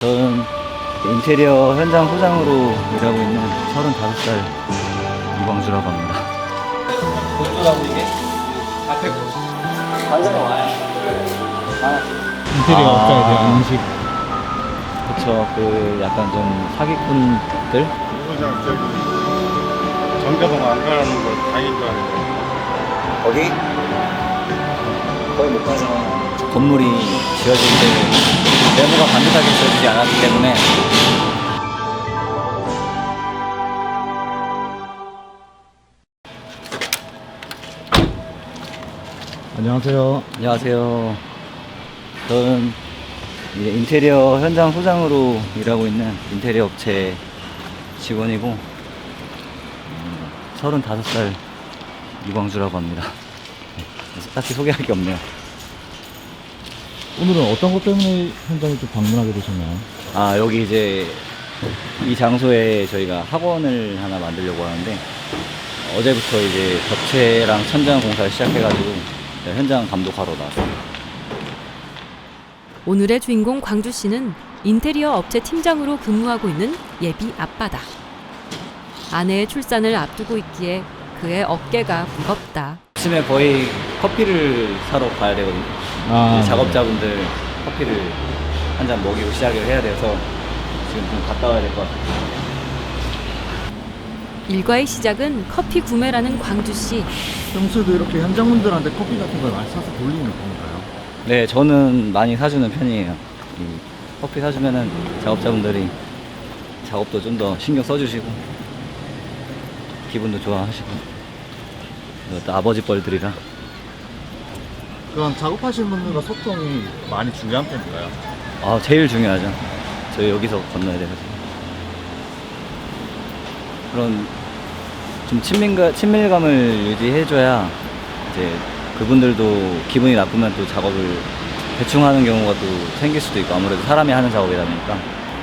저는 인테리어 현장 소장으로 일하고 있는 35살 이광주라고 합니다. 본조라고 이게 앞에 거. 완전히 와요. 인테리어 업자에 대한 인식. 그쵸. 그 약간 좀 사기꾼들? 그냥 저기 정답은 안 가라는 걸 다행인 줄 알고. 거기? 거의 못 가잖아요. 건물이 지어질 때 네모가 반듯하게 지어지지 않았기 때문에 안녕하세요. 안녕하세요. 저는 이제 인테리어 현장 소장으로 일하고 있는 인테리어 업체 직원이고 35살 이광주라고 합니다. 딱히 소개할 게 없네요. 오늘은 어떤 것 때문에 현장에 좀 방문하게 되셨나요? 아, 여기 이제 이 장소에 저희가 학원을 하나 만들려고 하는데 어제부터 이제 벽체랑 천장 공사를 시작해가지고 현장 감독하러 나왔습니다. 오늘의 주인공 광주 씨는 인테리어 업체 팀장으로 근무하고 있는 예비 아빠다. 아내의 출산을 앞두고 있기에 그의 어깨가 무겁다. 아침에 거의 커피를 사러 가야 되거든요. 이제 작업자분들 커피를 한 잔 먹이고 시작을 해야 돼서 지금 좀 갔다 와야 될 것 같아요. 일과의 시작은 커피 구매라는 광주 씨. 평소에도 이렇게 현장분들한테 커피 같은 걸 많이 사서 돌리는 건가요? 네, 저는 많이 사주는 편이에요. 이 커피 사주면은 작업자분들이 작업도 좀 더 신경 써주시고 기분도 좋아하시고 또 아버지 뻘들이라. 그럼 작업하시는 분들과 소통이 많이 중요한 편인가요? 아, 제일 중요하죠. 저희 여기서 건너야 돼가지고. 그런 좀 친밀감을 유지해줘야 이제 그분들도 기분이 나쁘면 또 작업을 대충 하는 경우가 또 생길 수도 있고, 아무래도 사람이 하는 작업이다 보니까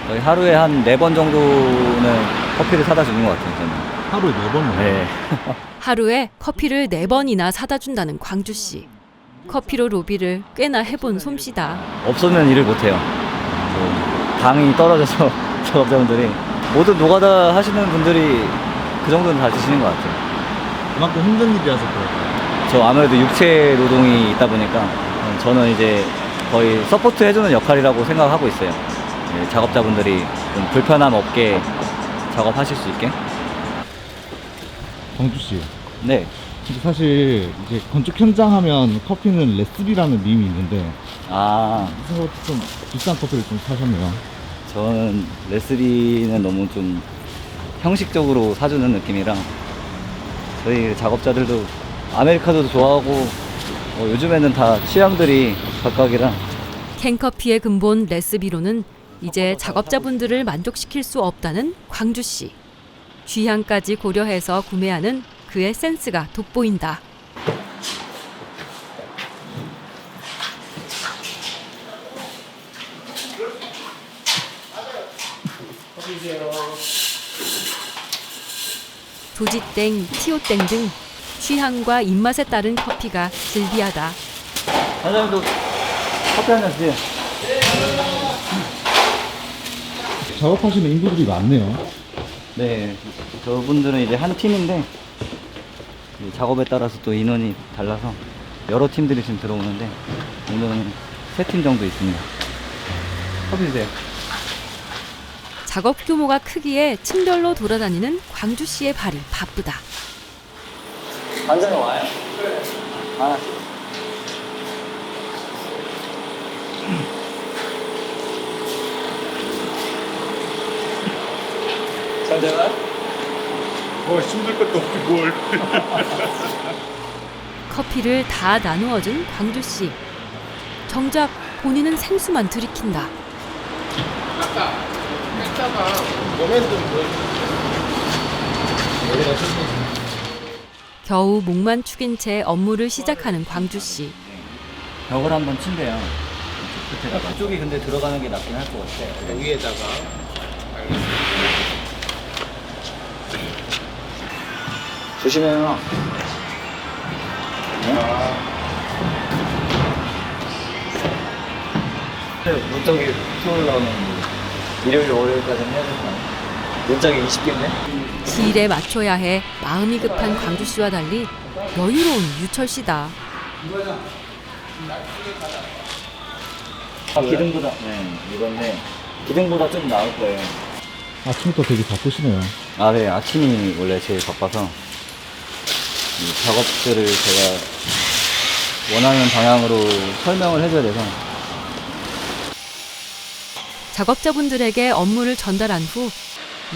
거의 하루에 한 4번 정도는 커피를 사다 주는 것 같아요, 저는. 하루에 4번이요? 네. 하루에 커피를 4번이나 사다 준다는 광주 씨. 커피로 로비를 꽤나 해본 솜씨다. 없으면 일을 못해요. 당이 떨어져서 작업자분들이 모든 노가다 하시는 분들이 그 정도는 다 드시는 것 같아요. 그만큼 힘든 일이라서 그럴까요? 저 아무래도 육체 노동이 있다 보니까 저는 이제 거의 서포트 해주는 역할이라고 생각하고 있어요. 네, 작업자분들이 좀 불편함 없게 작업하실 수 있게. 광주 씨. 네. 근데 사실 이제 건축 현장 하면 커피는 레시피라는 밈이 있는데 생각보다 좀 비싼 커피를 좀 사셨네요. 저는 레스비는 너무 좀 형식적으로 사주는 느낌이라 저희 작업자들도 아메리카노도 좋아하고 요즘에는 다 취향들이 각각이라. 캔커피의 근본 레스비로는 이제 작업자분들을 만족시킬 수 없다는 광주 씨. 취향까지 고려해서 구매하는 그의 센스가 돋보인다. 조지땡, 티오땡 등 취향과 입맛에 따른 커피가 즐비하다. 사장님도 커피 한 잔 주세요. 작업하시는 인부들이 많네요. 네, 저분들은 이제 한 팀인데 이 작업에 따라서 또 인원이 달라서 여러 팀들이 지금 들어오는데 오늘은 3팀 정도 있습니다. 커피 주세요. 작업 규모가 크기에 층별로 돌아다니는 광주 씨의 발이 바쁘다. 완전히 와요? 아. 잘 되나요? 뭐 힘들 것도 없지 뭘. 커피를 다 나누어준 광주 씨. 정작 본인은 생수만 들이킨다. 겨우 목만 축인 채 업무를 시작하는 광주 씨. 벽을 한번 친대요. 끝에다가. 그쪽이 근데 들어가는 게 낫긴 할 것 같아. 위에다가 조심해요. 네? 저기 튀어 올라오는 일요일, 월요일까지는 해야 되는 거 아니야? 문짝이 20개인데? 시일에 맞춰야 해 마음이 급한 광주 씨와 달리 여유로운 유철 씨다. 기둥보다, 이건데, 기둥보다 좀 나을 거예요. 아침부터 되게 바쁘시네요. 아, 네. 아침이 원래 제일 바빠서, 이 작업들을 제가 원하는 방향으로 설명을 해줘야 돼서. 작업자분들에게 업무를 전달한 후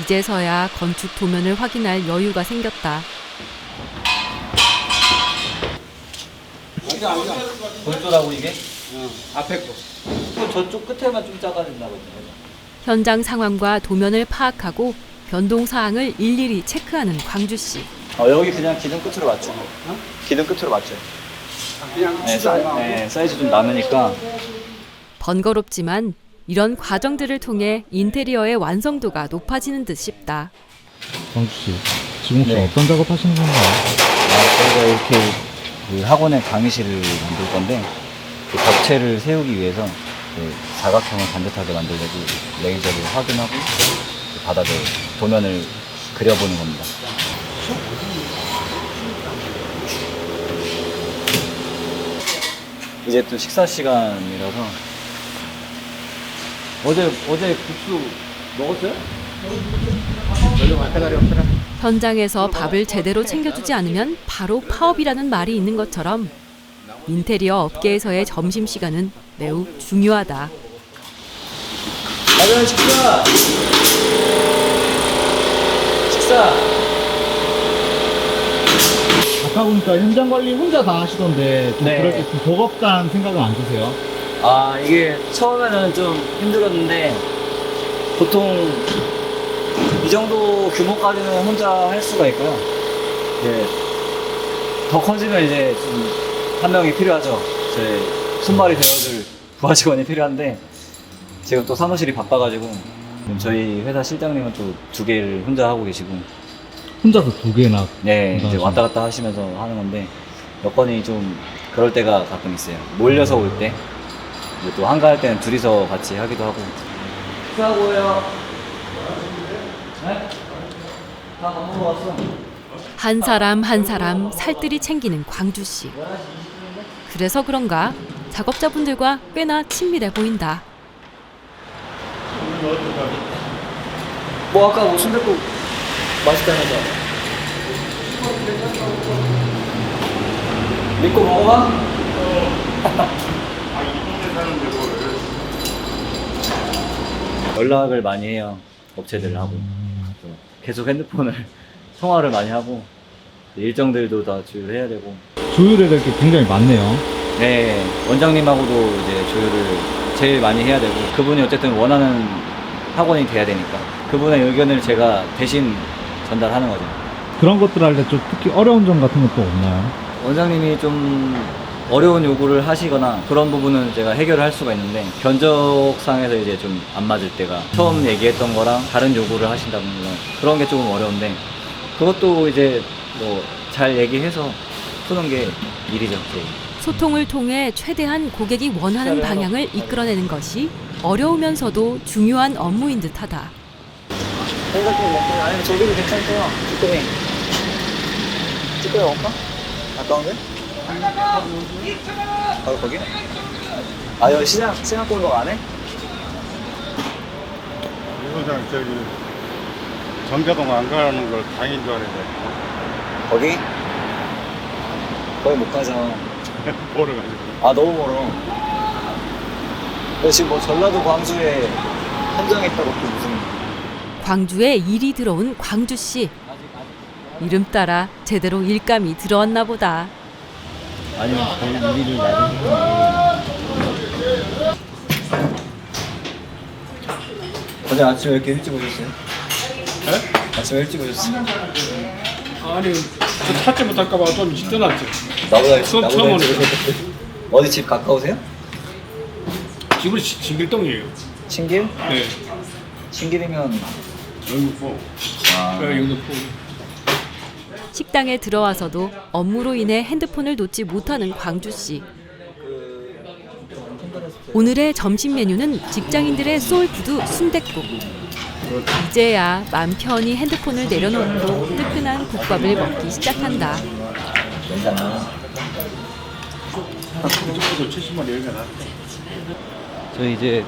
이제서야 건축 도면을 확인할 여유가 생겼다. 건조라고 이게? 앞에 거. 저쪽 끝에만 좀 작아진다고 했잖아요. 현장 상황과 도면을 파악하고 변동 사항을 일일이 체크하는 광주 씨. 여기 그냥 기둥 끝으로 맞추고. 기둥 끝으로 맞춰요. 그냥 사이즈 좀 남으니까. 번거롭지만 이런 과정들을 통해 인테리어의 완성도가 높아지는 듯 싶다. 광주 씨, 지금 혹시 네. 어떤 작업 하시는 건가요? 저희가 이렇게 그 학원에 강의실을 만들 건데, 그 벽체를 세우기 위해서 그 사각형을 반듯하게 만들려고 레이저를 확인하고 그 바닥에 도면을 그려보는 겁니다. 이제 또 식사 시간이라서 어제 국수 먹었어요? 현장에서 밥을 제대로 챙겨주지 않으면 바로 파업이라는 말이 있는 것처럼 인테리어 업계에서의 점심시간은 매우 중요하다. 아들 식사! 식사! 아까 보니까 현장 관리 혼자 다 하시던데 좀 네. 그럴 때 좀 버겁다는 생각은 안 드세요? 아, 이게 처음에는 좀 힘들었는데 보통 이 정도 규모까지는 혼자 할 수가 있고요. 이제 더 커지면 이제 좀 한 명이 필요하죠. 제 손발이 되어줄 부하 직원이 필요한데 지금 또 사무실이 바빠가지고 저희 회사 실장님은 또 2개를 혼자 하고 계시고, 혼자서 2개나. 네, 이제 대단하시네. 왔다 갔다 하시면서 하는 건데 여건이 좀 그럴 때가 가끔 있어요. 몰려서 올 때, 또 한가할 때는 둘이서 같이 하기도 하고. 식사하고요. 네? 다 밥 먹으러 왔어. 한 사람 한 사람 살뜰히 챙기는 광주 씨. 그래서 그런가 작업자분들과 꽤나 친밀해 보인다. 뭐 아까 뭐 순댓국 맛있다면서. 믿고 먹어봐? 연락을 많이 해요. 업체들하고. 또 계속 핸드폰을 통화를 많이 하고 일정들도 다 조율해야 되고. 조율해야 될 게 굉장히 많네요. 네, 원장님하고도 이제 조율을 제일 많이 해야 되고, 그분이 어쨌든 원하는 학원이 돼야 되니까 그분의 의견을 제가 대신 전달하는 거죠. 그런 것들 할 때 좀 특히 어려운 점 같은 것도 없나요? 원장님이 좀 어려운 요구를 하시거나 그런 부분은 제가 해결을 할 수가 있는데, 견적상에서 이제 좀 안 맞을 때가, 처음 얘기했던 거랑 다른 요구를 하신다든가 그런 게 조금 어려운데, 그것도 이제 뭐 잘 얘기해서 푸는 게 일이죠. 제. 소통을 통해 최대한 고객이 원하는 방향을 이끌어내는 것이 어려우면서도 중요한 업무인 듯하다. 아니 저기도 괜찮고요. 쭈꾸미 먹을까? 가까운데? 바로 거기? 아 여기 시장 골목 안 해? 이소장 저기 정자동 안 가는 걸 다행인 줄 알았는데 거기? 거기 못 가죠. 보러 가지고. 아 너무 멀어. 근데 지금 뭐 전라도 광주에 현장에 있다고 또 무슨. 광주에 일이 들어온 광주 씨. 이름 따라 제대로 일감이 들어왔나 보다. 아니면 거의 일을 나를. 어제 아침에 왜 이렇게 일찍 오셨어요? 네? 아침에 일찍 오셨어요? 아니 저 찾지 못할까봐 좀 일찍 떠났지. 나보다 일찍 처음 오는 일찍 오셨어요. 어디 집 가까우세요? 집은 진길동이에요. 신길? 네. 신길이면 영등포. 아, 영등포. 식당에 들어와서도 업무로 인해 핸드폰을 놓지 못하는 광주 씨. 그 콘트라스트 오늘의 점심 메뉴는 직장인들의 소울푸드 순댓국. 이제야 맘 편히 핸드폰을 내려놓고 뜨끈한 국밥을 먹기 시작한다. 저희 이제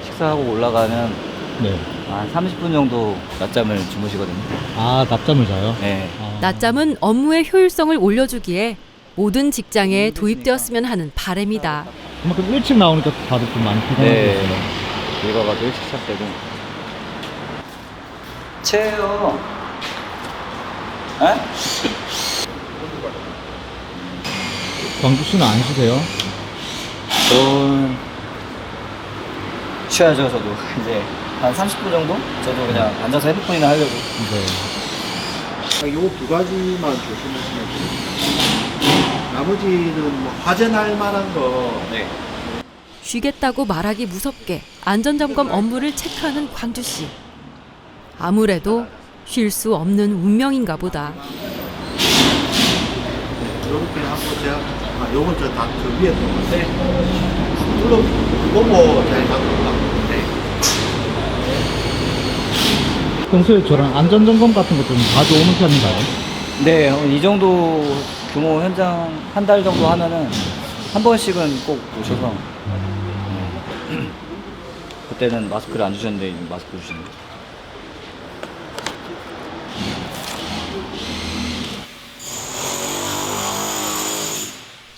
식사하고 올라가면 네. 한 30분 정도 낮잠을 주무시거든요. 아, 낮잠을 자요? 네. 아. 낮잠은 업무의 효율성을 올려주기에 모든 직장에 도입되었으면 하는 바람이다. 그만큼 일찍 나오니까 다들 좀 많이 피곤하고 네. 있어요. 일과가 또 일찍 시작되고. 채요. 에? 광주 씨는 안 쉬세요? 저는 쉬어야죠. 저도 이제 한 30분 정도? 저도 그냥 앉아서 핸드폰이나 하려고. 네. 요 두 가지만 조심하시면 돼요. 나머지는 뭐 화재날 만한 거 네. 쉬겠다고 말하기 무섭게 안전점검 업무를 체크하는 광주씨. 아무래도 쉴 수 없는 운명인가 보다. 이렇게 하고 제가 요건 저다 저 위에 또 네. 보고 잘 잡는다. 네. 평소에 저랑 안전점검 같은 거 좀 자주 오는 편인가요? 네, 이 정도 규모 현장 한 달 정도 하면은 한 번씩은 꼭 오셔서 그때는 마스크를 안 주셨는데 이제 마스크 주시네요.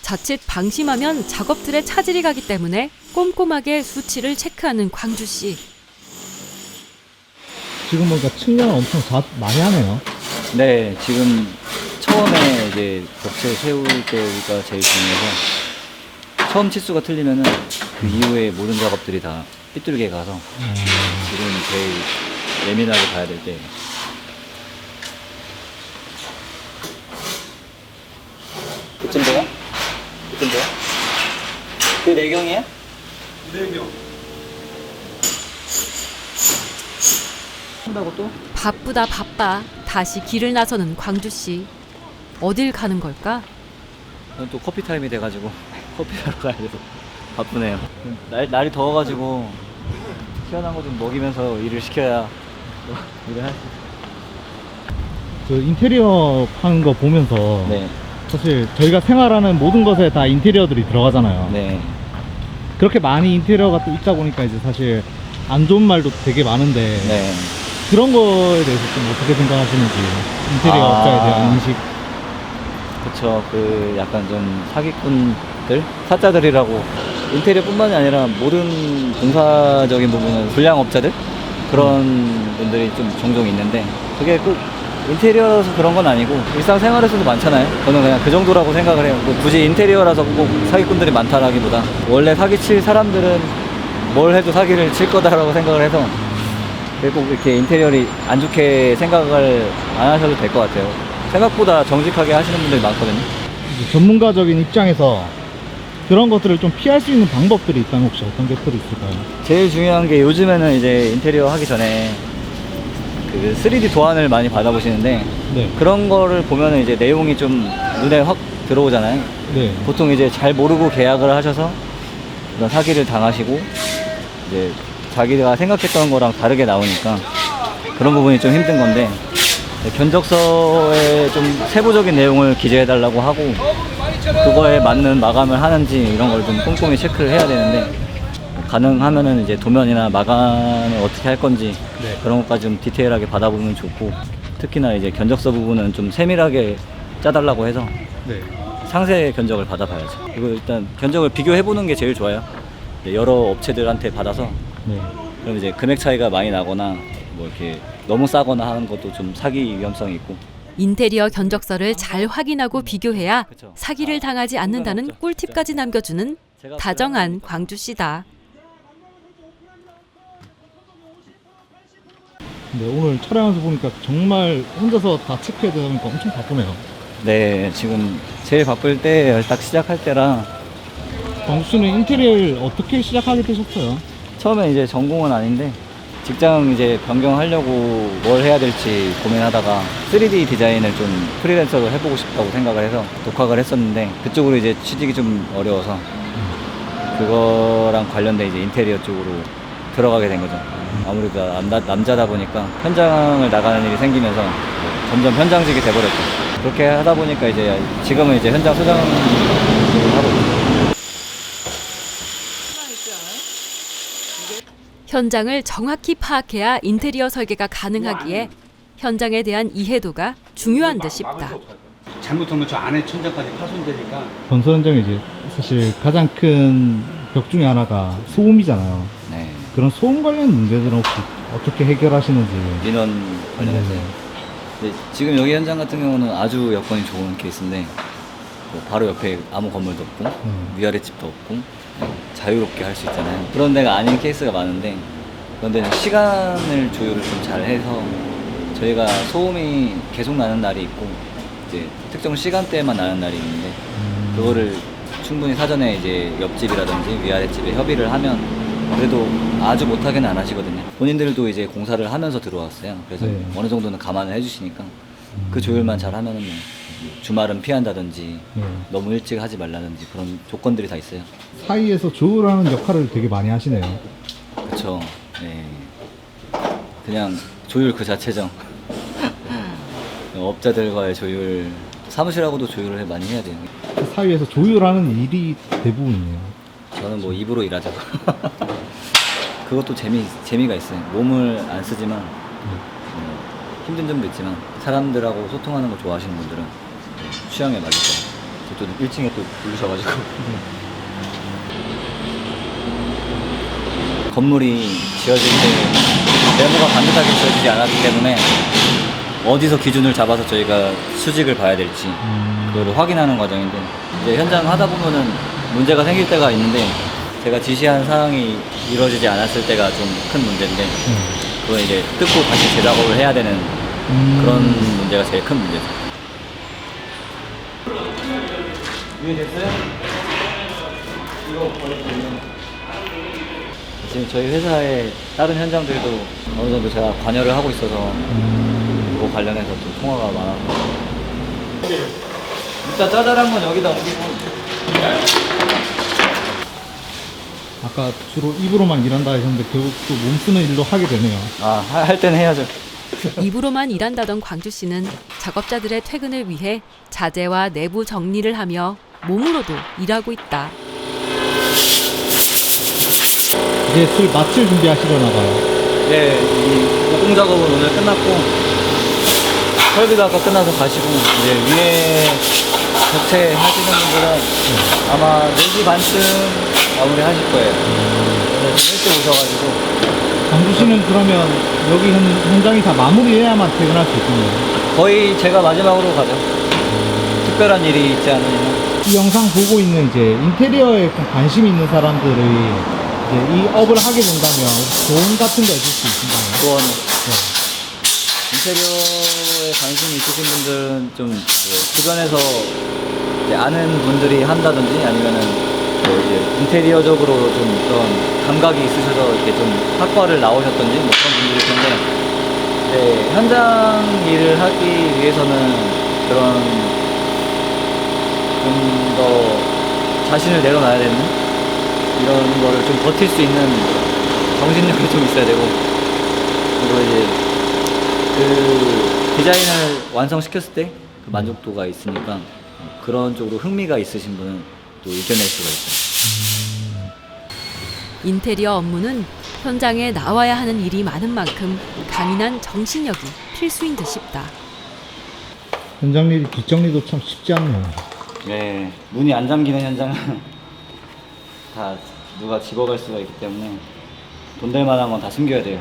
자칫 방심하면 작업들에 차질이 가기 때문에 꼼꼼하게 수치를 체크하는 광주씨. 지금 보니까 측량을 엄청 많이 하네요. 네, 지금 처음에 이제 벽체 세울 때가 제일 중요해서 처음 치수가 틀리면은 그 이후에 모든 작업들이 다 삐뚤게 가서 지금 제일 예민하게 봐야 될 때. 그쯤 돼요? 그쯤 돼요? 그 내경이에요? 내경. 한다고 또? 바쁘다 바빠. 다시 길을 나서는 광주씨. 어딜 가는 걸까? 저는 또 커피 타임이 돼가지고 커피 사러 가야 돼서 바쁘네요. 날이 더워가지고 시원한 거 좀 먹이면서 일을 시켜야 일을 할 수 있어요. 그 인테리어 하는 거 보면서 네, 사실 저희가 생활하는 모든 것에 다 인테리어들이 들어가잖아요. 네. 그렇게 많이 인테리어가 또 있다 보니까 이제 사실 안 좋은 말도 되게 많은데 네. 그런 거에 대해서 좀 어떻게 생각하시는지 인테리어 업자에 대한 인식. 그쵸. 그 약간 좀 사기꾼들? 사자들이라고. 인테리어뿐만이 아니라 모든 공사적인 부분은 불량업자들? 그런 분들이 좀 종종 있는데 그게 꼭 인테리어라서 그런 건 아니고 일상생활에서도 많잖아요. 저는 그냥 그 정도라고 생각을 해요. 뭐 굳이 인테리어라서 꼭 사기꾼들이 많다라기보다 원래 사기칠 사람들은 뭘 해도 사기를 칠 거다라고 생각을 해서 꼭 이렇게 인테리어를 안 좋게 생각을 안 하셔도 될 것 같아요. 생각보다 정직하게 하시는 분들이 많거든요. 이제 전문가적인 입장에서 그런 것들을 좀 피할 수 있는 방법들이 있다면 혹시 어떤 것들이 있을까요? 제일 중요한 게 요즘에는 이제 인테리어 하기 전에 그 3D 도안을 많이 받아보시는데 네. 그런 거를 보면은 이제 내용이 좀 눈에 확 들어오잖아요. 네. 보통 이제 잘 모르고 계약을 하셔서 그런 사기를 당하시고 이제 자기가 생각했던 거랑 다르게 나오니까 그런 부분이 좀 힘든 건데 견적서에 좀 세부적인 내용을 기재해 달라고 하고 그거에 맞는 마감을 하는지 이런 걸 좀 꼼꼼히 체크를 해야 되는데 가능하면은 이제 도면이나 마감을 어떻게 할 건지 네. 그런 것까지 좀 디테일하게 받아보면 좋고 특히나 이제 견적서 부분은 좀 세밀하게 짜달라고 해서 네. 상세 견적을 받아봐야죠. 그리고 일단 견적을 비교해보는 게 제일 좋아요. 여러 업체들한테 받아서 네. 그럼 이제 금액 차이가 많이 나거나 뭐 이렇게 너무 싸거나 하는 것도 좀 사기 위험성이 있고. 인테리어 견적서를 잘 확인하고 비교해야 그쵸. 사기를 당하지 않는다는 꿀팁까지 남겨주는 다정한 광주씨다. 근데 오늘 촬영하면서 보니까 정말 혼자서 다 체크해야 되다 보니까 엄청 바쁘네요. 네, 지금 제일 바쁠 때 딱 시작할 때라 광주 씨는 인테리어를 어떻게 시작하게 되셨어요? 처음에 이제 전공은 아닌데 직장 이제 변경하려고 뭘 해야 될지 고민하다가 3D 디자인을 좀 프리랜서로 해보고 싶다고 생각을 해서 독학을 했었는데 그쪽으로 이제 취직이 좀 어려워서 그거랑 관련된 이제 인테리어 쪽으로 들어가게 된 거죠. 아무래도 남자다 보니까 현장을 나가는 일이 생기면서 점점 현장직이 돼버렸죠. 그렇게 하다 보니까 이제 지금은 이제 현장 소장을 하고 있어요. 현장을 정확히 파악해야 인테리어 설계가 가능하기에 현장에 대한 이해도가 중요한 듯 싶다. 잘못하면 저 안에 천장까지 파손되니까. 건설 현장에 이제 사실 가장 큰 벽 중에 하나가 소음이잖아요. 네. 그런 소음 관련 문제들은 혹시 어떻게 해결하시는지. 민원 관련해서요. 근데 지금 여기 현장 같은 경우는 아주 여건이 좋은 케이스인데 뭐 바로 옆에 아무 건물도 없고 위아래 집도 없고 자유롭게 할 수 있잖아요. 그런 데가 아닌 케이스가 많은데 그런 데는 시간을 조율을 좀 잘 해서 저희가 소음이 계속 나는 날이 있고 이제 특정 시간대에만 나는 날이 있는데 그거를 충분히 사전에 이제 옆집이라든지 위아래 집에 협의를 하면 그래도 아주 못하게는 안 하시거든요. 본인들도 이제 공사를 하면서 들어왔어요. 그래서 네. 어느 정도는 감안을 해주시니까 그 조율만 잘 하면은 뭐 주말은 피한다든지 네. 너무 일찍 하지 말라든지 그런 조건들이 다 있어요. 사이에서 조율하는 역할을 되게 많이 하시네요. 그렇죠. 네. 그냥 조율 그 자체죠. 업자들과의 조율, 사무실하고도 조율을 많이 해야 돼요. 그 사이에서 조율하는 일이 대부분이에요. 저는 뭐 입으로 일하죠. 그것도 재미가 있어요. 몸을 안 쓰지만 힘든 점도 있지만 사람들하고 소통하는 걸 좋아하시는 분들은 취향에 맞을 거예요. 또 1층에 또 부르셔가지고 건물이 지어질 때 네모가 반듯하게 지어지지 않았기 때문에 어디서 기준을 잡아서 저희가 수직을 봐야 될지 그거를 확인하는 과정인데 이제 현장 하다 보면은 문제가 생길 때가 있는데 제가 지시한 사항이 이루어지지 않았을 때가 좀 큰 문제인데 그거 이제 뜯고 다시 재작업을 해야 되는 그런 문제가 제일 큰 문제죠. 이해됐어요? 이거 버렸거든요. 지금 저희 회사의 다른 현장들도 어느 정도 제가 관여를 하고 있어서 그거 관련해서 또 통화가 많아서 일단 짜잘한 건 여기다 옮기고 아까 주로 입으로만 일한다 하셨는데 결국 또 몸 쓰는 일도 하게 되네요. 할 때는 해야죠. 입으로만 일한다던 광주 씨는 작업자들의 퇴근을 위해 자재와 내부 정리를 하며 몸으로도 일하고 있다. 이제 술 마칠 준비하시려나 봐요. 네, 이 목공 작업은 오늘 끝났고 설비도 아까 끝나서 가시고 이제 위에 교체 하시는 분들은 아마 4시 반쯤 마무리 하실 거예요. 그래서 좀 일찍 오셔가지고 광주 씨는 그러면 여기 현장이 다 마무리해야만 퇴근할 수 있군요. 거의 제가 마지막으로 가죠. 특별한 일이 있지 않으면. 이 영상 보고 있는 이제 인테리어에 관심 있는 사람들이 이제 이 업을 하게 된다면 조언 같은 거 해줄 수 있을까요? 조언. 네. 인테리어에 관심이 있으신 분들은 좀 주변에서 이제 아는 분들이 한다든지 아니면은 뭐 이제 인테리어적으로 좀 그런 감각이 있으셔서 이렇게 좀 학과를 나오셨던지 뭐 그런 분들일 텐데 이제 현장 일을 하기 위해서는 그런 좀 더 자신을 내려놔야 되는 이런 거를 좀 버틸 수 있는 정신력이 좀 있어야 되고 그리고 이제 그 디자인을 완성시켰을 때 그 만족도가 있으니까 그런 쪽으로 흥미가 있으신 분은 또 이겨낼 수가 있어요. 인테리어 업무는 현장에 나와야 하는 일이 많은 만큼 강인한 정신력이 필수인 듯 싶다. 현장 일 뒷정리도 참 쉽지 않네요. 네, 문이 안 잠기는 현장은 다 누가 집어갈 수가 있기 때문에 돈 될 만한 건 다 숨겨야 돼요.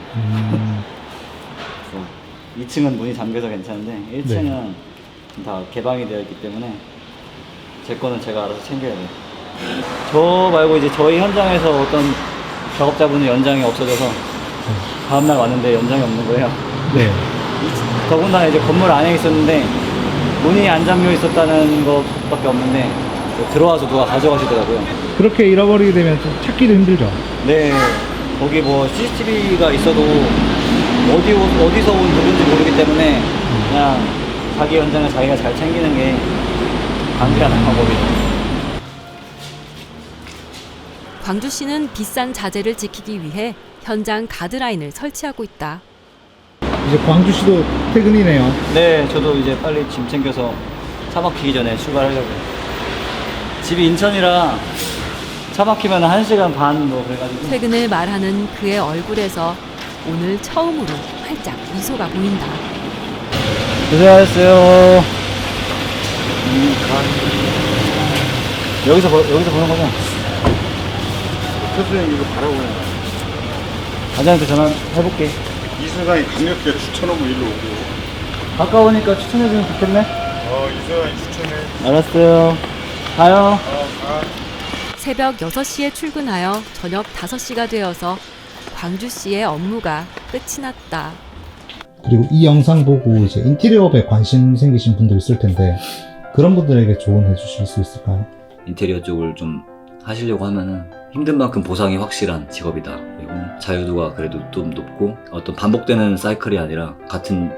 2층은 문이 잠겨서 괜찮은데 1층은 다 개방이 되어 있기 때문에 제 거는 제가 알아서 챙겨야 돼요. 저 말고 이제 저희 현장에서 어떤 작업자분이 연장이 없어져서 다음날 왔는데 연장이 없는 거예요. 네. 더군다나 이제 건물 안에 있었는데 문이 안 잠겨 있었다는 것밖에 없는데 들어와서 누가 가져가시더라고요. 그렇게 잃어버리게 되면 좀 찾기도 힘들죠. 네, 거기 뭐 CCTV가 있어도 어디서 온 누군지 모르기 때문에 그냥 자기 현장을 자기가 잘 챙기는 게 강제하는 방법이죠. 광주 씨는 비싼 자재를 지키기 위해 현장 가드라인을 설치하고 있다. 이제 광주시도 퇴근이네요. 네, 저도 이제 빨리 짐 챙겨서 차 막히기 전에 출발하려고요. 집이 인천이라 차 막히면 1시간 반 뭐 그래가지고. 퇴근을 말하는 그의 얼굴에서 오늘 처음으로 활짝 미소가 보인다. 고생하셨어요. 여기서 보는 거죠? 선생님 이거 바라보네. 과장한테 전화해볼게. 이사장이 강력하게 추천하고 일로 오고. 가까우니까 추천해주면 좋겠네. 이사장이 추천해. 알았어요. 가요. 새벽 6시에 출근하여 저녁 5시가 되어서 광주 씨의 업무가 끝이 났다. 그리고 이 영상 보고 이제 인테리어업에 관심 생기신 분들 있을 텐데 그런 분들에게 조언해 주실 수 있을까요? 인테리어 쪽을 좀 하시려고 하면은 힘든 만큼 보상이 확실한 직업이다. 그리고 자유도가 그래도 좀 높고 어떤 반복되는 사이클이 아니라 같은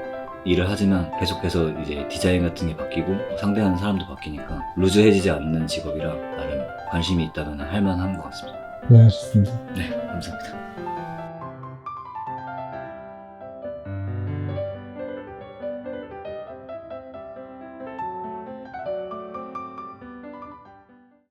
일을 하지만 계속해서 이제 디자인 같은 게 바뀌고 상대하는 사람도 바뀌니까 루즈해지지 않는 직업이라 나름 관심이 있다면 할 만한 것 같습니다. 네, 하셨습니다. 네, 감사합니다.